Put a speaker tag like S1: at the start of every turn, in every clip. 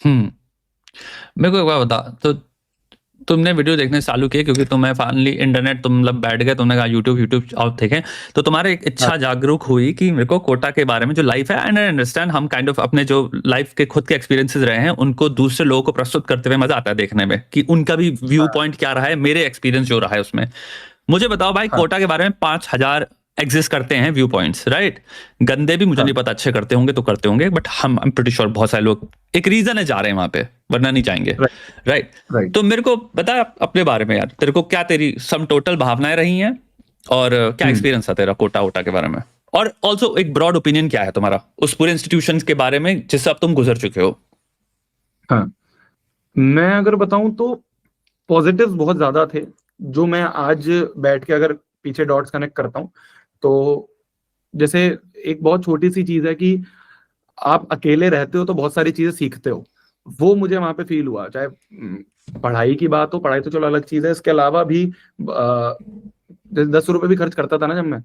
S1: मेरे को एक बात बता, तो तुमने वीडियो देखने चालू किए क्योंकि तुम्हें फाइनली इंटरनेट, तुम मतलब बैठ गए, तुमने कहा यूट्यूब आप देखें, तो तुम्हारे एक
S2: हाँ,
S1: इच्छा जागरूक हुई कि मेरे को कोटा के बारे में जो लाइफ है, एंड आई अंडरस्टैंड, हम काइंड ऑफ अपने जो लाइफ के खुद के एक्सपीरियंसेस रहे हैं उनको दूसरे लोगों को प्रस्तुत करते हुए मजा आता है देखने में कि उनका भी व्यू
S2: हाँ,
S1: पॉइंट क्या रहा है, मेरे एक्सपीरियंस जो रहा है उसमें। मुझे बताओ भाई,
S2: हाँ,
S1: कोटा के बारे में 5,000 एग्जिस्ट करते हैं व्यू पॉइंट्स, राइट? गंदे भी मुझे
S2: हाँ,
S1: नहीं पता, अच्छे करते होंगे तो करते होंगे, बट हम आई एम प्रीटी श्योर बहुत सारे लोग एक रीजन है जा रहे हैं वहां पे, वरना नहीं जाएंगे,
S2: राइट,
S1: राइट?
S2: राइट।
S1: तो मेरे को बता अपने बारे में यार, तेरे को क्या तेरी सम टोटल भावनाएं रही हैं, और क्या
S2: हम्म
S1: एक्सपीरियंस था तेरा कोटा वोटा के बारे में, और ऑल्सो एक ब्रॉड ओपिनियन क्या है तुम्हारा उस पूरे इंस्टीट्यूशन के बारे में जिससे अब तुम गुजर चुके हो?
S2: हाँ, मैं अगर बताऊं तो पॉजिटिव्स बहुत ज्यादा थे। जो मैं आज बैठ के अगर पीछे डॉट्स कनेक्ट करता हूँ, तो जैसे एक बहुत छोटी सी चीज है कि आप अकेले रहते हो तो बहुत सारी चीजें सीखते हो। वो मुझे वहां पे फील हुआ, चाहे पढ़ाई की बात हो, पढ़ाई तो चलो अलग चीज है, इसके अलावा भी जैसे 10 रुपए भी खर्च करता था ना जब मैं,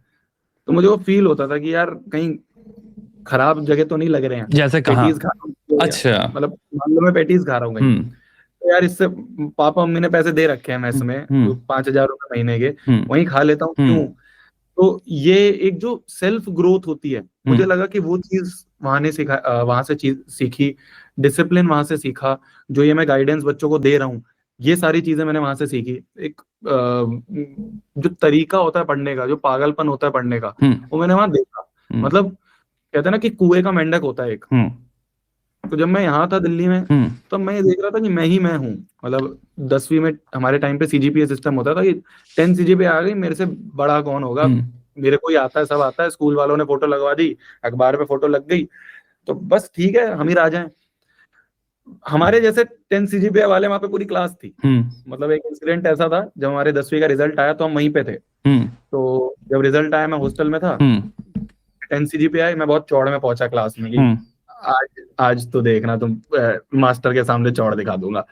S2: तो मुझे वो फील होता था कि यार कहीं खराब जगह तो नहीं लग रहे हैं,
S1: जैसे कहाँ?
S2: पेटीज खा रहा हूँ तो
S1: अच्छा।
S2: मतलब मान लो मैं पेटीज खा रहा हूँ कहीं,
S1: हम्म।
S2: तो यार इससे पापा मम्मी ने पैसे दे रखे हैं मेस
S1: हम्म।
S2: में,
S1: हम्म।
S2: 5,000 रुपए महीने के,
S1: हम्म।
S2: वहीं खा लेता हूँ,
S1: हम्म।
S2: क्यों? तो ये एक जो सेल्फ ग्रोथ होती है, मुझे
S1: हम्म।
S2: लगा कि वो चीज वहां से चीज सीखी, डिसिप्लिन वहां से सीखा। जो ये मैं गाइडेंस बच्चों को दे रहा हूँ, ये सारी चीजें मैंने वहां से सीखी। एक जो तरीका होता है पढ़ने का, जो पागलपन होता है पढ़ने का,
S1: हम्म।
S2: वो मैंने वहां देखा।
S1: हम्म।
S2: मतलब कहते हैं ना कि कुएं का मेंढक होता है एक।
S1: हम्म।
S2: तो जब मैं यहाँ था दिल्ली में,
S1: हम्म।
S2: तब मैं ये देख रहा था कि मैं ही मैं हूँ। मतलब 10वीं में हमारे टाइम पे सीजीपीए सिस्टम होता था कि 10 सीजीपीए आ गई, मेरे से बड़ा कौन होगा,
S1: हम्म।
S2: मेरे को ही आता है, सब आता है, स्कूल वालों ने फोटो लगवा दी, अखबार में फोटो लग गई, तो बस ठीक है, हम ही राजा हैं। हमारे जैसे 10 सीजीपीए वाले वहां पे पूरी क्लास थी।
S1: हम्म।
S2: मतलब एक इंसिडेंट ऐसा था, जब हमारे 10वीं का रिजल्ट आया तो हम वहीं पे थे।
S1: हम्म।
S2: तो जब रिजल्ट आया, मैं हॉस्टल में था,
S1: हम्म।
S2: 10 सीजीपीए आई, मैं बहुत चौड़ में पहुंचा क्लास में कि
S1: हम्म।
S2: आज आज तो देखना तुम, मास्टर के सामने चौड़ दिखा दूंगा।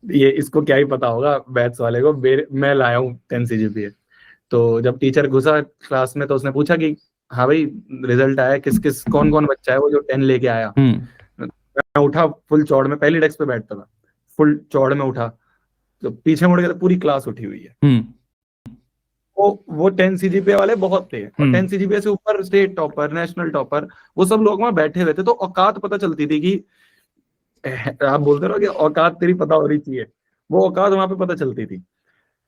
S2: ये इसको क्या ही पता होगा बैथ्स वाले को, मैं लाया हूँ 10 सीजीपीए। तो जब टीचर घुसा क्लास में, तो उसने पूछा कि हाँ भाई, रिजल्ट आया, किस किस कौन कौन बच्चा है वो जो 10 लेके आया।
S1: हम्म।
S2: मैं उठा फुल चौड़ में, पहली डेस्क पे बैठता था, फुल चौड़ में उठा, तो पीछे मुड़ के तो पूरी क्लास उठी हुई है।
S1: हम्म।
S2: वो 10 सीजीपीए वाले बहुत थे, और
S1: हम्म।
S2: 10 सीजीपीए से ऊपर स्टेट टॉपर, नेशनल टॉपर, वो सब लोग वहां बैठे हुए थे। तो औकात पता चलती थी कि आप बोलते रहो कि औकात तेरी पता होनी चाहिए, वो औकात वहां पे पता चलती थी।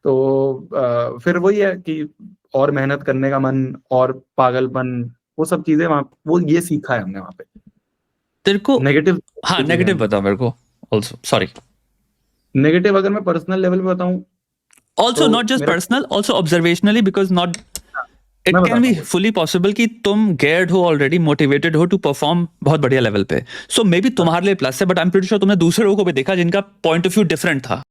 S2: तो फिर वही है कि और मेहनत करने का मन, और पागलपन, वो सब चीजें वहां, वो ये सीखा है हमने वहां पे।
S1: तेरे को,
S2: नेगेटिव
S1: हाँ
S2: चीजें
S1: नेगेटिव
S2: हैं।
S1: बताओ मेरे को ऑल्सो, सॉरी।
S2: नेगेटिव अगर मैं पर्सनल लेवल पे बताऊं,
S1: ऑल्सो
S2: तो
S1: नॉट जस्ट
S2: मेरा,
S1: personal, also observationally, because not, it
S2: मैं
S1: कैन
S2: बताता
S1: बी
S2: हूँ वही।
S1: फुली पॉसिबल कि तुम गेयर्ड हो ऑलरेडी, मोटिवेटेड हो टू परफॉर्म बहुत बढ़िया लेवल पे, सो मे बी
S2: हाँ,
S1: तुम्हारे लिए प्लस है, but I am pretty sure तुमने दूसरे लोगों को भी देखा जिनका पॉइंट ऑफ व्यू डिफरेंट था।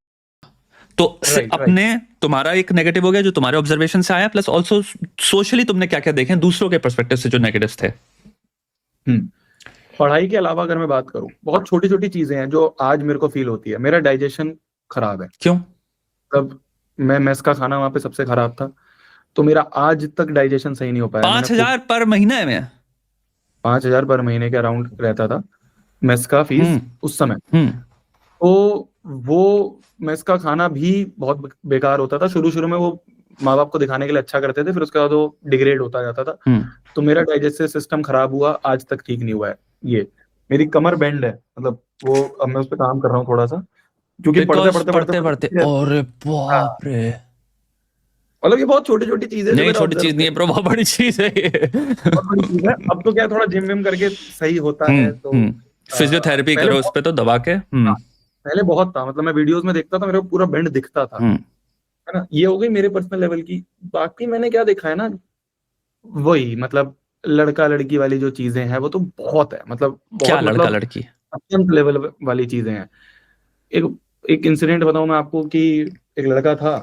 S1: तो
S2: राइट, राइट।
S1: अपने, तुम्हारा एक नेगेटिव हो गया जो तुम्हारे ऑब्जर्वेशन से आया, प्लस ऑल्सो सोशली तुमने क्या क्या देखे दूसरों के परस्पेक्टिव से जो नेगेटिव्स थे?
S2: हम्म पढ़ाई के अलावा अगर मैं बात करूं, बहुत छोटी छोटी चीजें हैं जो आज मेरे को फील होती है। मेरा डाइजेशन खराब है।
S1: क्यों?
S2: तब मैं मेस का खाना वहां पे सबसे खराब था, तो मेरा आज तक डाइजेशन सही नहीं हो पाया। मैंने
S1: पांच
S2: खूब,
S1: हजार पर महीने में?
S2: 5,000 पर महीने के अराउंड रहता था मेस का फीस
S1: हम्म।
S2: उस समय।
S1: हम्म।
S2: तो वो मेस का खाना भी बहुत बेकार होता था। शुरू शुरू में वो माँ बाप को दिखाने के लिए अच्छा करते थे, फिर उसके बाद वो डिग्रेड होता जाता था।
S1: हम्म।
S2: तो मेरा डाइजेस्टिव सिस्टम खराब हुआ, आज तक ठीक नहीं हुआ है। ये मेरी कमर बेंड है, मतलब वो, अब मैं उस पर काम कर रहा हूँ थोड़ा सा, क्योंकि पढ़ते
S1: बिकॉज
S2: पढ़ते पढ़ते
S1: पढ़ते पढ़ते,
S2: पढ़ते,
S1: और
S2: हाँ,
S1: बाप रे।
S2: मतलब ये बहुत छोटी छोटी चीजें जो
S1: नहीं
S2: मैंने
S1: छोटी
S2: ऑब्जर्व
S1: चीज नहीं है
S2: करी।
S1: ब्रो, बहुत बड़ी चीज है ये।
S2: बहुत बड़ी चीज है। अब तो क्या है, थोड़ा जिम विम करके सही होता है। तो
S1: हम्म। फिजियोथेरेपी
S2: पहले
S1: करो उस
S2: बहुत,
S1: पे तो दबा के।
S2: हाँ, पहले बहुत था। मतलब मैं वीडियोस में देखता था, मेरे को पूरा बेंड दिखता था,
S1: हम्म।
S2: है ना। ये हो गई मेरे पर्सनल लेवल की। बाकी मैंने क्या देखा है ना, वही मतलब लड़का लड़की वाली जो चीजें हैं, वो तो बहुत है, मतलब
S1: क्या
S2: बहुत,
S1: लड़का
S2: मतलब
S1: लड़की?
S2: अत्यंत लेवल वाली चीजें हैं। एक एक इंसिडेंट बताऊं मैं आपको कि एक लड़का था।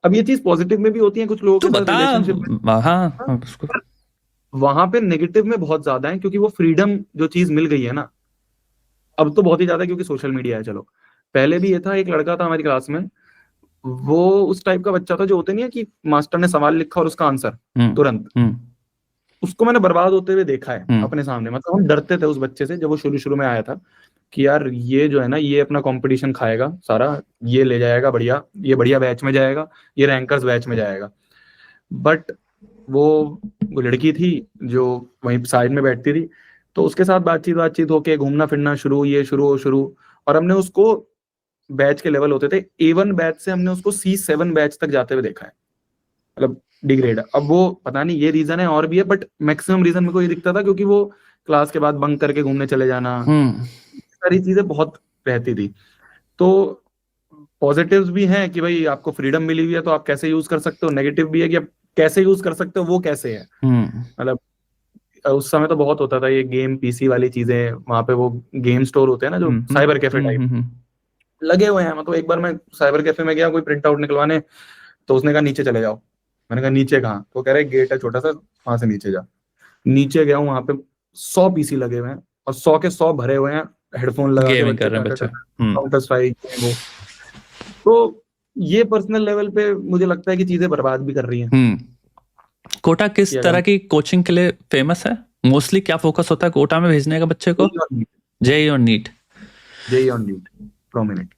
S2: अब ये चीज पॉजिटिव में भी होती है कुछ लोगों
S1: तू
S2: के साथ
S1: बता।
S2: रिलेशनशिप में,
S1: हाँ
S2: हाँ,
S1: हाँ, उसको।
S2: पर वहां पे नेगेटिव में बहुत ज्यादा है, क्योंकि वो फ्रीडम जो चीज मिल गई है ना, अब तो बहुत ही ज्यादा है, क्योंकि सोशल मीडिया है। चलो, पहले भी ये था, एक लड़का था हमारी क्लास में, वो उस टाइप का बच्चा था जो होते नहीं है कि मास्टर ने सवाल लिखा और उसका आंसर
S1: हम्म।
S2: तुरंत।
S1: हम्म।
S2: उसको मैंने बर्बाद होते हुए देखा है अपने
S1: हम्म
S2: सामने। मतलब हम डरते थे उस बच्चे से जब वो शुरू शुरू में आया था कि यार ये जो है ना, ये अपना कंपटीशन खाएगा सारा, ये ले जाएगा बढ़िया, ये बढ़िया बैच में जाएगा, ये रैंकर्स बैच में जाएगा। बट वो लड़की थी जो वहीं साइड में बैठती थी, तो उसके साथ बातचीत बातचीत होके घूमना फिरना शुरू, ये शुरू, और हमने उसको बैच के लेवल होते थे A1 बैच से हमने उसको C7 बैच तक जाते हुए देखा है, मतलब डिग्रेड। अब वो पता नहीं ये रीजन है और भी है, बट मैक्सिमम रीजन मेरे को ये दिखता था क्योंकि वो क्लास के बाद बंक करके घूमने चले जाना, सारी चीजें बहुत रहती थी। तो पॉजिटिव्स भी हैं कि भाई आपको फ्रीडम मिली हुई है तो आप कैसे यूज कर सकते हो, नेगेटिव भी है कि आप कैसे यूज कर सकते हो, वो कैसे है। मतलब उस समय तो बहुत होता था ये गेम पीसी वाली चीजें, वहां पे वो गेम स्टोर होते हैं ना जो साइबर कैफे टाइप लगे हुए हैं। मतलब एक बार मैं साइबर कैफे में गया कोई प्रिंट आउट निकलवाने, तो उसने कहा नीचे चले जाओ। मैंने कहा नीचे कहाँ? तो कह रहे गेट है छोटा सा, वहां से नीचे जा। नीचे गया हूँ, वहां पे 100 पीसी लगे हुए हैं और 100 के 100 भरे हुए हैं, हेडफोन लगा के
S1: गेमिंग
S2: बच्चे
S1: कर रहे हैं बच्चे।
S2: काउंटर स्ट्राइक वो। तो ये पर्सनल लेवल पे मुझे लगता है कि चीजें बर्बाद भी कर रही हैं।
S1: कोटा किस तरह की कोचिंग के लिए फेमस है? मोस्टली क्या फोकस होता है कोटा में भेजने का बच्चे को? जेई और नीट।
S2: जेई और नीट प्रोमिनेंट।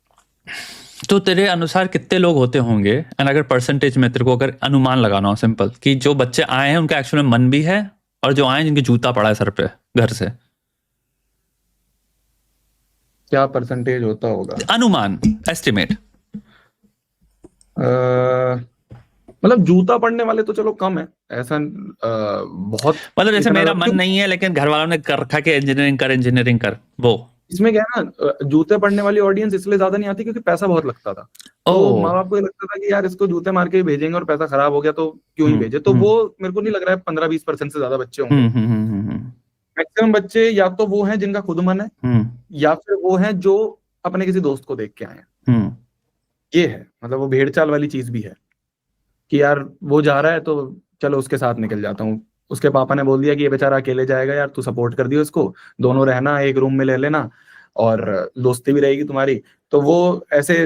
S1: तो तेरे अनुसार कितने लोग होते होंगे, एंड अगर परसेंटेज में तेरे को अगर अनुमान लगाना हो सिंपल, कि जो बच्चे आए हैं उनका एक्चुअली मन भी है, और जो आए हैं जिनके जूता पड़ा है सर पे घर से?
S2: क्या परसेंटेज होता होगा?
S1: अनुमान, एस्टिमेट।
S2: मतलब जूता पड़ने वाले तो चलो कम है, ऐसा बहुत।
S1: मतलब जैसे मेरा मन नहीं है लेकिन घर वालों ने कर रखा कि इंजीनियरिंग कर, वो
S2: इसमें क्या है ना, जूते पड़ने वाली ऑडियंस इसलिए ज्यादा नहीं आती क्योंकि पैसा बहुत लगता था। तो माँ बाप को ये लगता था कि यार इसको जूते मार के ही भेजेंगे और पैसा खराब हो गया तो क्यों ही भेजे। तो वो मेरे को नहीं लग रहा है 15-20% से ज्यादा बच्चे होंगे। मैक्सिमम बच्चे या तो वो हैं जिनका खुद मन है, या फिर वो हैं जो अपने किसी दोस्त को देख के आए हैं। ये है, मतलब वो भेड़ चाल वाली चीज भी है कि यार वो जा रहा है तो चलो उसके साथ निकल जाता हूँ। उसके पापा ने बोल दिया कि ये बेचारा अकेले जाएगा यार, तू सपोर्ट कर दियो इसको, दोनों रहना एक रूम में ले लेना और दोस्ती भी रहेगी तुम्हारी। तो वो ऐसे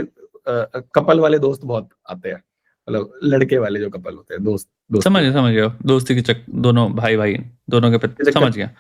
S2: कपल वाले दोस्त बहुत आते हैं, मतलब लड़के वाले जो कपल होते हैं, दोस्त
S1: समझ गया दोस्ती की दोनों भाई दोनों के प्रति, समझ गया।